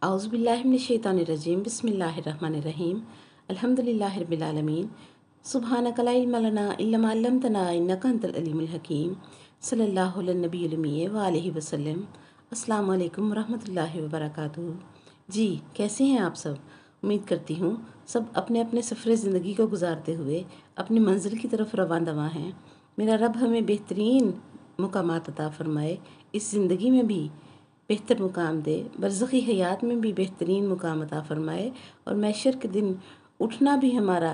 اعوذ باللہ من الشیطان الرجیم بسم اللہ الرحمن الرحیم الحمدللہ رب العالمین سبحانک لا علم لنا الا ما علمتنا انک انت العلیم الحکیم صلی اللہ علی النبی المی وآلہ وسلم۔ السلام علیکم ورحمۃ اللہ وبرکاتہ۔ جی کیسے ہیں آپ سب؟ امید کرتی ہوں سب اپنے اپنے سفر زندگی کو گزارتے ہوئے اپنی منزل کی طرف رواں دواں ہیں۔ میرا رب ہمیں بہترین مقامات عطا فرمائے، اس زندگی میں بھی بہتر مقام دے، برزخی حیات میں بھی بہترین مقام عطا فرمائے، اور محشر کے دن اٹھنا بھی ہمارا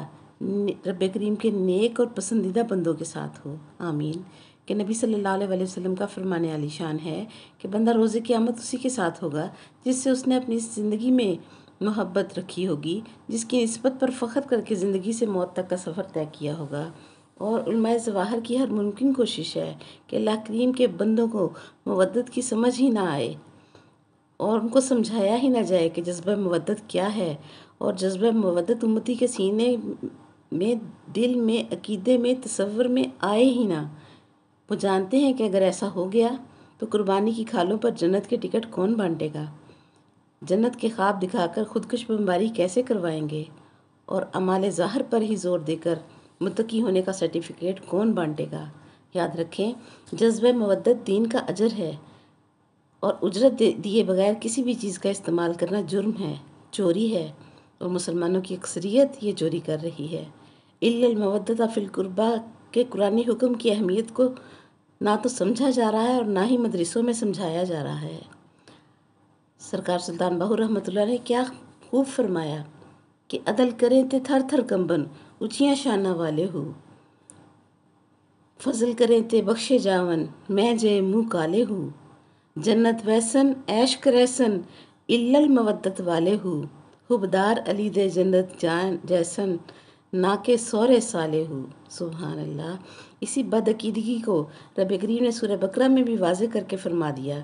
رب کریم کے نیک اور پسندیدہ بندوں کے ساتھ ہو، آمین۔ کہ نبی صلی اللہ علیہ وسلم کا فرمان عالی شان ہے کہ بندہ روز قیامت اسی کے ساتھ ہوگا جس سے اس نے اپنی زندگی میں محبت رکھی ہوگی، جس کی نسبت پر فخر کر کے زندگی سے موت تک کا سفر طے کیا ہوگا۔ اور علماء ظواہر کی ہر ممکن کوشش ہے کہ اللہ کریم کے بندوں کو مودت کی سمجھ ہی نہ آئے اور ان کو سمجھایا ہی نہ جائے کہ جذبہ مودت کیا ہے، اور جذبہ مودت امتی کے سینے میں، دل میں، عقیدے میں، تصور میں آئے ہی نہ۔ وہ جانتے ہیں کہ اگر ایسا ہو گیا تو قربانی کی کھالوں پر جنت کے ٹکٹ کون بانٹے گا، جنت کے خواب دکھا کر خودکش بمباری کیسے کروائیں گے، اور اعمال ظاہر پر ہی زور دے کر متقی ہونے کا سرٹیفکیٹ کون بانٹے گا۔ یاد رکھیں، جذبہ مودت دین کا اجر ہے، اور اجرت دیے بغیر کسی بھی چیز کا استعمال کرنا جرم ہے، چوری ہے، اور مسلمانوں کی اکثریت یہ چوری کر رہی ہے۔ الا المودۃ فی القربیٰ کے قرآنی حکم کی اہمیت کو نہ تو سمجھا جا رہا ہے اور نہ ہی مدرسوں میں سمجھایا جا رہا ہے۔ سرکار سلطان باہو رحمۃ اللہ نے کیا خوب فرمایا کہ عدل کریں تے تھر تھر کمبن، اونچیاں شانہ والے ہو، فضل کریں تے بخشے جاون، میں جے منہ کالے ہو، جنت ویسن عیش کریسن الا المودت والے ہو، حبدار علی دے جنت جان جیسن نہ کہ سورے سالے ہو۔ سبحان اللہ۔ اسی بدعقیدگی کو رب کریم نے سورہ بقرہ میں بھی واضح کر کے فرما دیا۔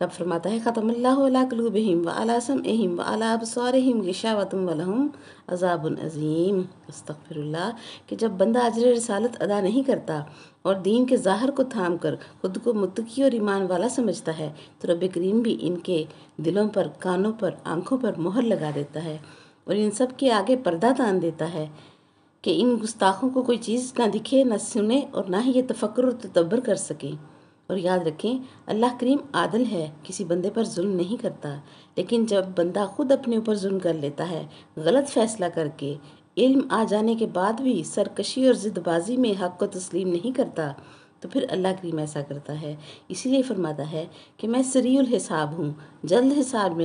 رب فرماتا ہے ختم اللہ علی قلوبہم وعلی سمعہم وعلی ابصارہم غشاوۃ ولہم عذاب عظیم۔ استغفر اللہ۔ کہ جب بندہ اجر رسالت ادا نہیں کرتا اور دین کے ظاہر کو تھام کر خود کو متقی اور ایمان والا سمجھتا ہے تو رب کریم بھی ان کے دلوں پر، کانوں پر، آنکھوں پر مہر لگا دیتا ہے، اور ان سب کے آگے پردہ تان دیتا ہے کہ ان گستاخوں کو کوئی چیز نہ دکھے، نہ سنے، اور نہ ہی یہ تفکر اور تدبر کر سکیں۔ اور یاد رکھیں، اللہ کریم عادل ہے، کسی بندے پر ظلم نہیں کرتا، لیکن جب بندہ خود اپنے اوپر ظلم کر لیتا ہے، غلط فیصلہ کر کے، علم آ جانے کے بعد بھی سرکشی اور ضد بازی میں حق کو تسلیم نہیں کرتا، تو پھر اللہ کریم ایسا کرتا ہے۔ اسی لیے فرماتا ہے کہ میں سریع الحساب ہوں، جلد حساب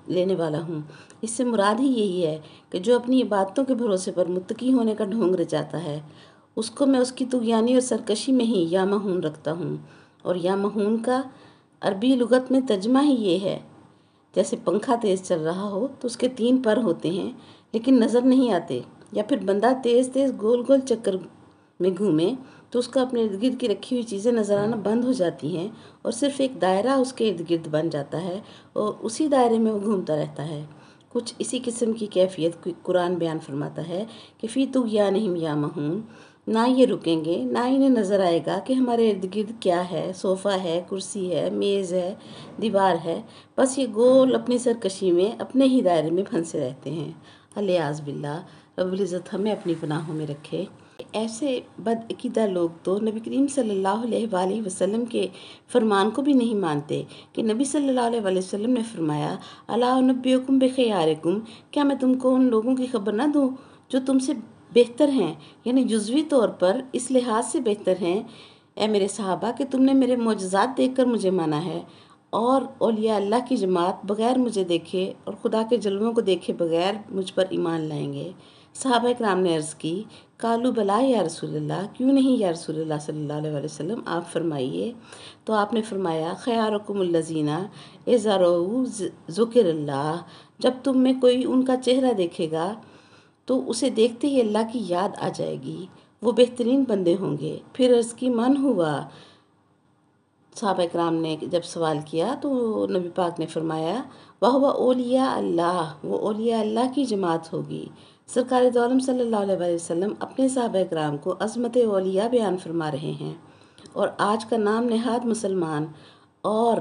لینے والا ہوں۔ اس سے مراد ہی یہی ہے کہ جو اپنی عبادتوں کے بھروسے پر متقی ہونے کا ڈھونگ رچاتا ہے، اس کو میں اس کی طغیانی اور سرکشی میں ہی یا مہون رکھتا ہوں۔ اور یا مہون کا عربی لغت میں ترجمہ ہی یہ ہے، جیسے پنکھا تیز چل رہا ہو تو اس کے 3 پر ہوتے ہیں لیکن نظر نہیں آتے، یا پھر بندہ تیز تیز گول گول چکر میں گھومے تو اس کا اپنے ارد گرد کی رکھی ہوئی چیزیں نظر آنا بند ہو جاتی ہیں، اور صرف ایک دائرہ اس کے ارد گرد بن جاتا ہے، اور اسی دائرے میں وہ گھومتا رہتا ہے۔ کچھ اسی قسم کی کیفیت قرآن بیان فرماتا ہے کہ فی طغیانہم یعمہون، نہ یہ رکیں گے، نہ انہیں نظر آئے گا کہ ہمارے ارد گرد کیا ہے، صوفہ ہے، کرسی ہے، میز ہے، دیوار ہے، بس یہ گول اپنی سرکشی میں اپنے ہی دائرے میں پھنسے رہتے ہیں۔ الیاذ باللہ۔ رب العزت ہمیں اپنی پناہوں میں رکھے۔ ایسے بدعقیدہ لوگ تو نبی کریم صلی اللہ علیہ وآلہ وسلم کے فرمان کو بھی نہیں مانتے کہ نبی صلی اللہ علیہ وآلہ وسلم نے فرمایا الا انبئکم بخیارکم، کیا میں تم کو ان لوگوں کی خبر نہ دوں جو تم سے بہتر ہیں، یعنی جزوی طور پر اس لحاظ سے بہتر ہیں، اے میرے صحابہ، کہ تم نے میرے معجزات دیکھ کر مجھے مانا ہے، اور اولیاء اللہ کی جماعت بغیر مجھے دیکھے اور خدا کے جلووں کو دیکھے بغیر مجھ پر ایمان لائیں گے۔ صحابہ کرام نے عرض کی قالوا بلا یا رسول اللہ، کیوں نہیں یا رسول اللہ صلی اللہ علیہ وسلم، آپ فرمائیے۔ تو آپ نے فرمایا خیارکم الذین اذا رؤوا ذکر اللہ، جب تم میں کوئی ان کا چہرہ دیکھے گا تو اسے دیکھتے ہی اللہ کی یاد آ جائے گی، وہ بہترین بندے ہوں گے۔ پھر عرض کی من ہوا؟ صحابہ کرام نے جب سوال کیا تو نبی پاک نے فرمایا وَهُوَ اولیاء اللہ، وہ اولیاء اللہ کی جماعت ہوگی۔ سرکار دو عالم صلی اللہ علیہ وسلم اپنے صحابہ کرام کو عظمت اولیاء بیان فرما رہے ہیں، اور آج کا نام نہاد مسلمان اور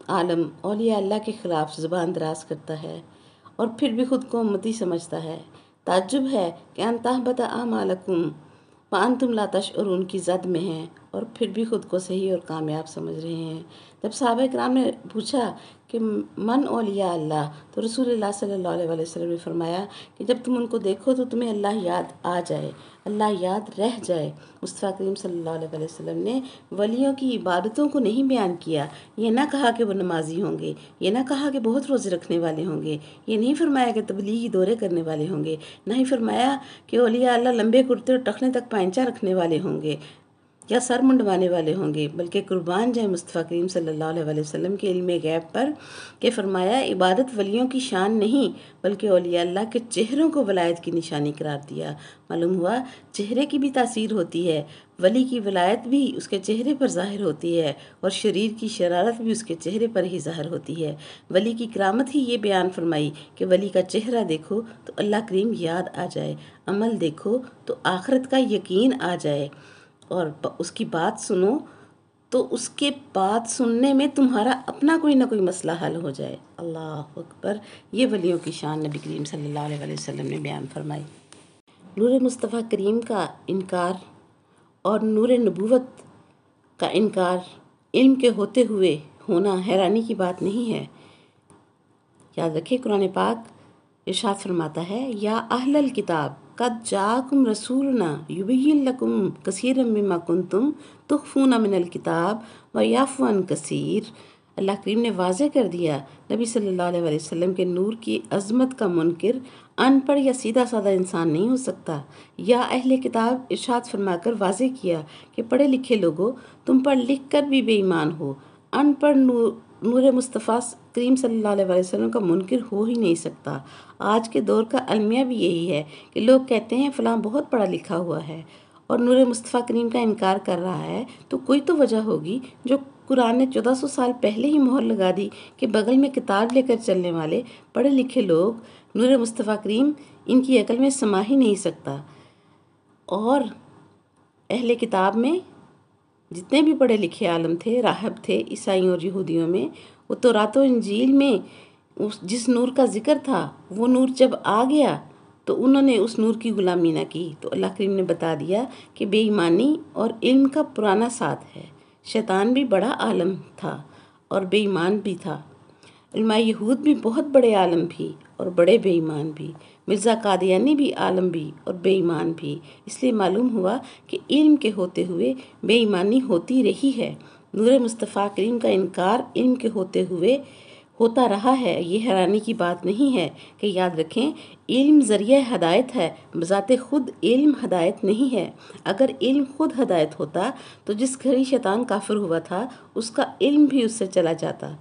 عالم اولیاء اللہ کے خلاف زبان دراز کرتا ہے اور پھر بھی خود کو امتی سمجھتا ہے۔ تعجب ہے کہ ان تحبط اعمالکم وانتم لا تشعرون کی زد میں ہیں اور پھر بھی خود کو صحیح اور کامیاب سمجھ رہے ہیں۔ جب صحابہ کرام نے پوچھا کہ من اولیاء اللہ، تو رسول اللہ صلی اللہ علیہ وسلم نے فرمایا کہ جب تم ان کو دیکھو تو تمہیں اللہ یاد آ جائے، اللہ یاد رہ جائے۔ مصطفیٰ کریم صلی اللہ علیہ وسلم نے ولیوں کی عبادتوں کو نہیں بیان کیا، یہ نہ کہا کہ وہ نمازی ہوں گے، یہ نہ کہا کہ بہت روزے رکھنے والے ہوں گے، یہ نہیں فرمایا کہ تبلیغی دورے کرنے والے ہوں گے، نہ ہی فرمایا کہ اولیاء اللہ لمبے کرتے اور ٹخنے تک پائنچا رکھنے والے ہوں گے یا سر منڈوانے والے ہوں گے، بلکہ قربان جائے مصطفیٰ کریم صلی اللہ علیہ وسلم کے علم غیب پر کہ فرمایا عبادت ولیوں کی شان نہیں بلکہ اولیاء اللہ کے چہروں کو ولایت کی نشانی قرار دیا۔ معلوم ہوا چہرے کی بھی تاثیر ہوتی ہے، ولی کی ولایت بھی اس کے چہرے پر ظاہر ہوتی ہے اور شریر کی شرارت بھی اس کے چہرے پر ہی ظاہر ہوتی ہے۔ ولی کی کرامت ہی یہ بیان فرمائی کہ ولی کا چہرہ دیکھو تو اللہ کریم یاد آ جائے، عمل دیکھو تو آخرت کا یقین آ جائے، اور اس کی بات سنو تو اس کے بات سننے میں تمہارا اپنا کوئی نہ کوئی مسئلہ حل ہو جائے۔ اللہ اکبر! یہ ولیوں کی شان نبی کریم صلی اللہ علیہ وسلم نے بیان فرمائی۔ نور مصطفیٰ کریم کا انکار اور نور نبوت کا انکار علم کے ہوتے ہوئے ہونا حیرانی کی بات نہیں ہے۔ یاد رکھیں قرآن پاک ارشاد فرماتا ہے یا اہل الکتاب قد جاءکم رسولنا یبین لکم کثیرا مما کنتم تخفون من الکتاب ویعفو عن کثیر۔ اللہ کریم نے واضح کر دیا نبی صلی اللہ علیہ وسلم کے نور کی عظمت کا منکر ان پڑھ یا سیدھا سادہ انسان نہیں ہو سکتا۔ یا اہل کتاب ارشاد فرما کر واضح کیا کہ پڑھے لکھے لوگوں تم پڑھ لکھ کر بھی بے ایمان ہو، ان پڑھ نور مصطفیٰ کریم صلی اللہ علیہ وسلم کا منکر ہو ہی نہیں سکتا۔ آج کے دور کا المیہ بھی یہی ہے کہ لوگ کہتے ہیں فلاں بہت پڑھا لکھا ہوا ہے اور نور مصطفیٰ کریم کا انکار کر رہا ہے، تو کوئی تو وجہ ہوگی جو قرآن نے 1400 سال پہلے ہی مہر لگا دی کہ بغل میں کتاب لے کر چلنے والے پڑھے لکھے لوگ نور مصطفیٰ کریم ان کی عقل میں سما ہی نہیں سکتا۔ اور اہل کتاب میں جتنے بھی پڑھے لکھے عالم تھے، راہب تھے عیسائیوں اور یہودیوں میں، وہ تورات و انجیل میں جس نور کا ذکر تھا وہ نور جب آ گیا تو انہوں نے اس نور کی غلامی نہ کی، تو اللہ کریم نے بتا دیا کہ بے ایمانی اور علم کا پرانا ساتھ ہے۔ شیطان بھی بڑا عالم تھا اور بے ایمان بھی تھا، علماء یہود بھی بہت بڑے عالم بھی اور بڑے بے ایمان بھی، مرزا قادیانی بھی عالم بھی اور بے ایمان بھی۔ اس لیے معلوم ہوا کہ علم کے ہوتے ہوئے بے ایمانی ہوتی رہی ہے۔ نور مصطفیٰ کریم کا انکار علم کے ہوتے ہوئے ہوتا رہا ہے، یہ حیرانی کی بات نہیں ہے کہ یاد رکھیں علم ذریعہ ہدایت ہے، بذات خود علم ہدایت نہیں ہے۔ اگر علم خود ہدایت ہوتا تو جس گھڑی شیطان کافر ہوا تھا اس کا علم بھی اس سے چلا جاتا۔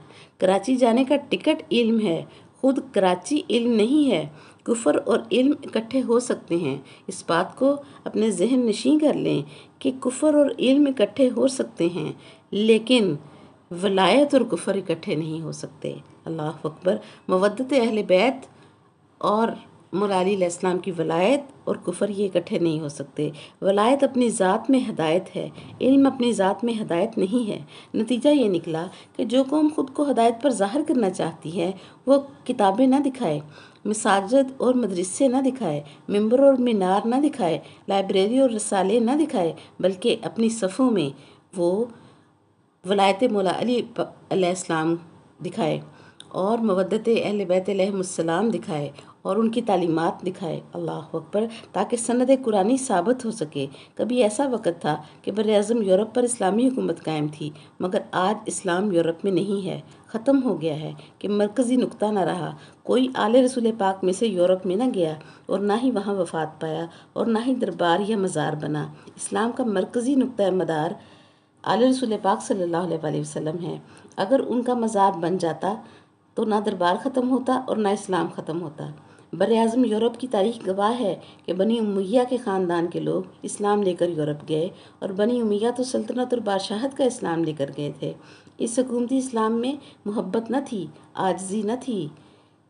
کراچی جانے کا ٹکٹ علم ہے، خود کراچی علم نہیں ہے۔ کفر اور علم اکٹھے ہو سکتے ہیں، اس بات کو اپنے ذہن نشین کر لیں کہ کفر اور علم اکٹھے ہو سکتے ہیں، لیکن ولایت اور کفر اکٹھے نہیں ہو سکتے۔ اللہ اکبر! مودت اہل بیت اور مولا علی علیہ السلام کی ولایت اور کفر یہ اکٹھے نہیں ہو سکتے۔ ولایت اپنی ذات میں ہدایت ہے، علم اپنی ذات میں ہدایت نہیں ہے۔ نتیجہ یہ نکلا کہ جو قوم خود کو ہدایت پر ظاہر کرنا چاہتی ہے وہ کتابیں نہ دکھائے، مساجد اور مدرسے نہ دکھائے، ممبر اور مینار نہ دکھائے، لائبریری اور رسالے نہ دکھائے، بلکہ اپنی صفوں میں وہ ولایت مولا علی علیہ السلام دکھائے اور مودت اہل بیت علیہم السلام دکھائے اور ان کی تعلیمات دکھائے۔ اللہ اکبر! تاکہ سند قرآنی ثابت ہو سکے۔ کبھی ایسا وقت تھا کہ بر اعظم یورپ پر اسلامی حکومت قائم تھی، مگر آج اسلام یورپ میں نہیں ہے، ختم ہو گیا ہے کہ مرکزی نقطہ نہ رہا۔ کوئی آل رسول پاک میں سے یورپ میں نہ گیا اور نہ ہی وہاں وفات پایا اور نہ ہی دربار یا مزار بنا۔ اسلام کا مرکزی نقطہ مدار آل رسول پاک صلی اللہ علیہ وسلم ہے۔ اگر ان کا مزار بن جاتا تو نہ دربار ختم ہوتا اور نہ اسلام ختم ہوتا۔ بر اعظم یورپ کی تاریخ گواہ ہے کہ بنی امیہ کے خاندان کے لوگ اسلام لے کر یورپ گئے اور بنی امیہ تو سلطنت اور بادشاہت کا اسلام لے کر گئے تھے۔ اس حکومتی اسلام میں محبت نہ تھی، عاجزی نہ تھی،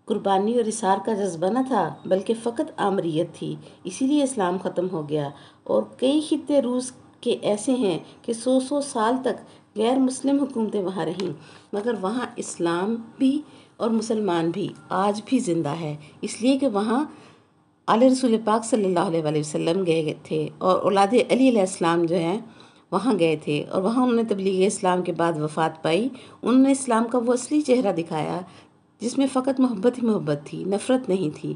قربانی اور اثار کا جذبہ نہ تھا، بلکہ فقط آمریت تھی۔ اسی لیے اسلام ختم ہو گیا اور کئی خطے روس کے ایسے ہیں کہ 100 سال تک غیر مسلم حکومتیں وہاں رہیں، مگر وہاں اسلام بھی اور مسلمان بھی آج بھی زندہ ہے، اس لیے کہ وہاں آل رسول پاک صلی اللہ علیہ وآلہ وسلم گئے تھے اور اولاد علی علیہ السلام جو ہیں وہاں گئے تھے، اور وہاں انہوں نے تبلیغ اسلام کے بعد وفات پائی۔ انہوں نے اسلام کا وہ اصلی چہرہ دکھایا جس میں فقط محبت ہی محبت تھی، نفرت نہیں تھی۔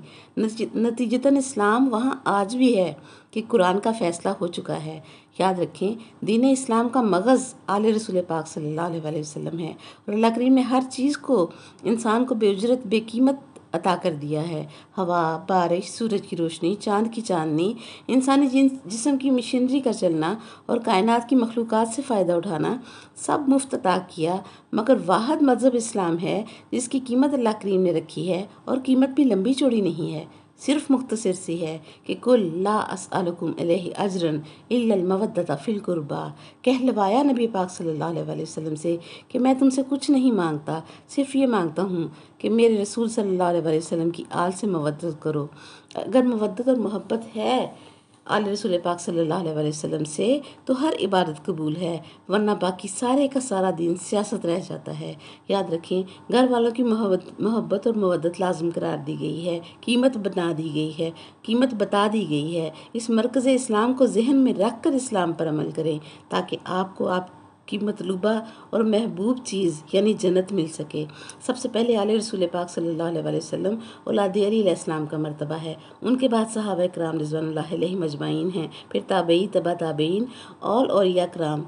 نتیجتاً اسلام وہاں آج بھی ہے کہ قرآن کا فیصلہ ہو چکا ہے۔ یاد رکھیں، دین اسلام کا مغز آل رسول پاک صلی اللہ علیہ وآلہ وسلم ہے، اور اللہ کریم نے ہر چیز کو انسان کو بے اجرت بے قیمت عطا کر دیا ہے۔ ہوا، بارش، سورج کی روشنی، چاند کی چاندنی، انسانی جسم کی مشینری کا چلنا اور کائنات کی مخلوقات سے فائدہ اٹھانا، سب مفت عطا کیا، مگر واحد مذہب اسلام ہے جس کی قیمت اللہ کریم نے رکھی ہے، اور قیمت بھی لمبی چوڑی نہیں ہے، صرف مختصر سی ہے کہ قل لا اسألکم علیہ اجرا الا المودۃ فی القربیٰ، کہلوایا نبی پاک صلی اللہ علیہ وآلہ وسلم سے کہ میں تم سے کچھ نہیں مانگتا، صرف یہ مانگتا ہوں کہ میرے رسول صلی اللہ علیہ وآلہ وسلم کی آل سے مودت کرو۔ اگر مودت اور محبت ہے آل رسول پاک صلی اللہ علیہ وآلہ وسلم سے تو ہر عبادت قبول ہے، ورنہ باقی سارے کا سارا دین سیاست رہ جاتا ہے۔ یاد رکھیں، گھر والوں کی محبت اور مودت لازم قرار دی گئی ہے، قیمت بنا دی گئی ہے، قیمت بتا دی گئی ہے۔ اس مرکز اسلام کو ذہن میں رکھ کر اسلام پر عمل کریں تاکہ آپ کو آپ کی مطلوبہ اور محبوب چیز یعنی جنت مل سکے۔ سب سے پہلے آل رسول پاک صلی اللہ علیہ وآلہ وسلم اولاد علی علیہ السلام کا مرتبہ ہے، ان کے بعد صحابہ کرام رضوان اللہ علیہم اجمعین ہیں، پھر تابعی، تبع تابعین، اور اولیاء کرام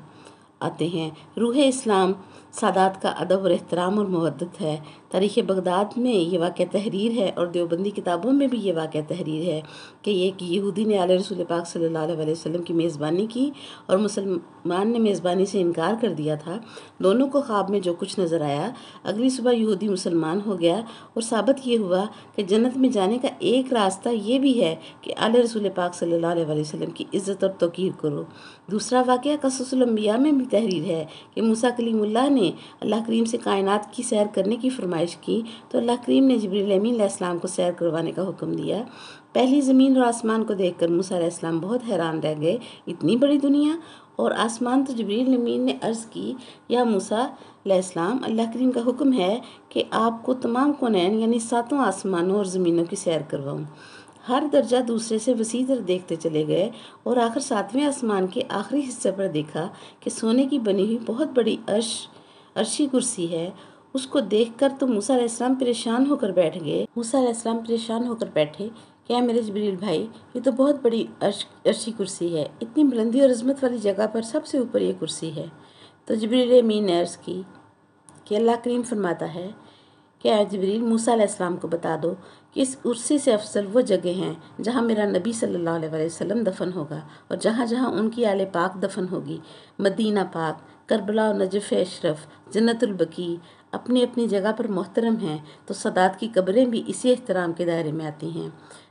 آتے ہیں۔ روح اسلام سادات کا ادب اور احترام اور مودت ہے۔ تاریخ بغداد میں یہ واقعہ تحریر ہے، اور دیوبندی کتابوں میں بھی یہ واقعہ تحریر ہے کہ ایک یہودی نے آل رسول پاک صلی اللہ علیہ وآلہ وسلم کی میزبانی کی اور مسلمان نے میزبانی سے انکار کر دیا تھا۔ دونوں کو خواب میں جو کچھ نظر آیا، اگلی صبح یہودی مسلمان ہو گیا، اور ثابت یہ ہوا کہ جنت میں جانے کا ایک راستہ یہ بھی ہے کہ آل رسول پاک صلی اللہ علیہ وآلہ وسلم کی عزت اور توقیر کرو۔ دوسرا واقعہ قصص الانبیاء میں بھی تحریر ہے کہ موسیٰ کلیم اللہ نے اللہ کریم سے کائنات کی سیر کرنے کی فرمائش کی تو اللہ کریم نے جبریل امین علیہ السلام کو سیر کروانے کا حکم دیا۔ پہلی زمین اور آسمان کو دیکھ کر موسیٰ علیہ السلام بہت حیران رہ گئے، اتنی بڑی دنیا اور آسمان! تو جبریل امین نے عرض کی، یا موسیٰ علیہ السلام، اللہ کریم کا حکم ہے کہ آپ کو تمام کونین یعنی 7 آسمانوں اور زمینوں کی سیر کرواؤں۔ ہر درجہ دوسرے سے وسیع تر دیکھتے چلے گئے، اور آخر 7ویں آسمان کے آخری حصے پر دیکھا کہ سونے کی بنی ہوئی بہت بڑی عرشی کرسی ہے۔ اس کو دیکھ کر تو موسیٰ علیہ السلام پریشان ہو کر بیٹھ گئے۔ موسیٰ علیہ السلام پریشان ہو کر بیٹھے کہ اے میرے جبریل بھائی، یہ تو بہت بڑی عرشی کرسی ہے، اتنی بلندی اور عظمت والی جگہ پر سب سے اوپر یہ کرسی ہے۔ تو جبریل امین نے عرض کی کہ اللہ کریم فرماتا ہے کہ اے جبریل، موسیٰ علیہ السلام کو بتا دو کہ اس کرسی سے افضل وہ جگہ ہیں جہاں میرا نبی صلی اللہ علیہ وآلہ وسلم دفن ہوگا، اور جہاں جہاں ان کی آل پاک دفن ہوگی۔ مدینہ پاک، کربلا و نجف اشرف، جنت البقیع اپنی اپنی جگہ پر محترم ہیں، تو سادات کی قبریں بھی اسی احترام کے دائرے میں آتی ہیں۔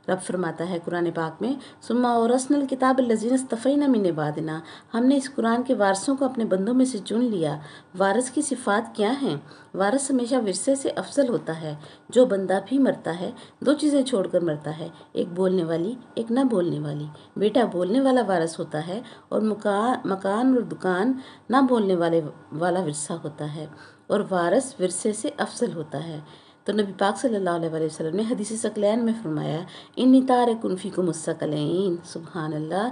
رب فرماتا ہے قرآن پاک میں، ثم اورثنا الکتاب الذین اصطفینا من عبادنا، ہم نے اس قرآن کے وارثوں کو اپنے بندوں میں سے چن لیا۔ وارث کی صفات کیا ہیں؟ وارث ہمیشہ ورثے سے افضل ہوتا ہے۔ جو بندہ بھی مرتا ہے 2 چیزیں چھوڑ کر مرتا ہے، ایک بولنے والی، ایک نہ بولنے والی۔ بیٹا بولنے والا وارث ہوتا ہے، اور مکان اور دکان نہ بولنے والا ورثہ ہوتا ہے، اور وارث ورثے سے افضل ہوتا ہے۔ تو نبی پاک صلی اللہ علیہ وآلہ وسلم نے حدیث ثقلین میں فرمایا، انی تارک فیکم الثقلین، سبحان اللہ،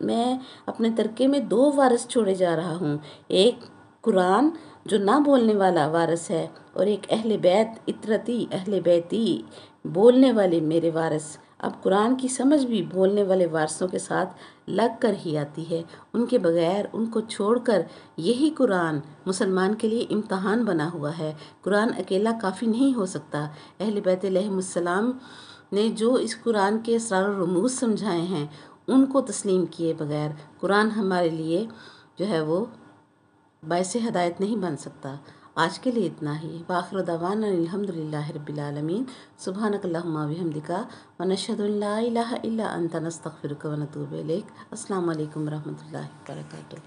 میں اپنے ترکے میں 2 وارث چھوڑے جا رہا ہوں، ایک قرآن جو نہ بولنے والا وارث ہے، اور ایک اہل بیت اطرتی، اہل بیتی بولنے والے میرے وارث۔ اب قرآن کی سمجھ بھی بولنے والے وارثوں کے ساتھ لگ کر ہی آتی ہے، ان کے بغیر، ان کو چھوڑ کر۔ یہی قرآن مسلمان کے لیے امتحان بنا ہوا ہے۔ قرآن اکیلا کافی نہیں ہو سکتا۔ اہل بیت علیہم السلام نے جو اس قرآن کے اسرار و رموز سمجھائے ہیں، ان کو تسلیم کیے بغیر قرآن ہمارے لیے جو ہے وہ باعث ہدایت نہیں بن سکتا۔ آج کے لیے اتنا ہی۔ وآخر دعوانا الحمدللہ رب العالمین۔ سبحانک اللہم و بحمدک، ونشہد ان لا الہ الا انت، نستغفرک ونتوب الیک۔ السلام علیکم ورحمۃ اللہ وبرکاتہ۔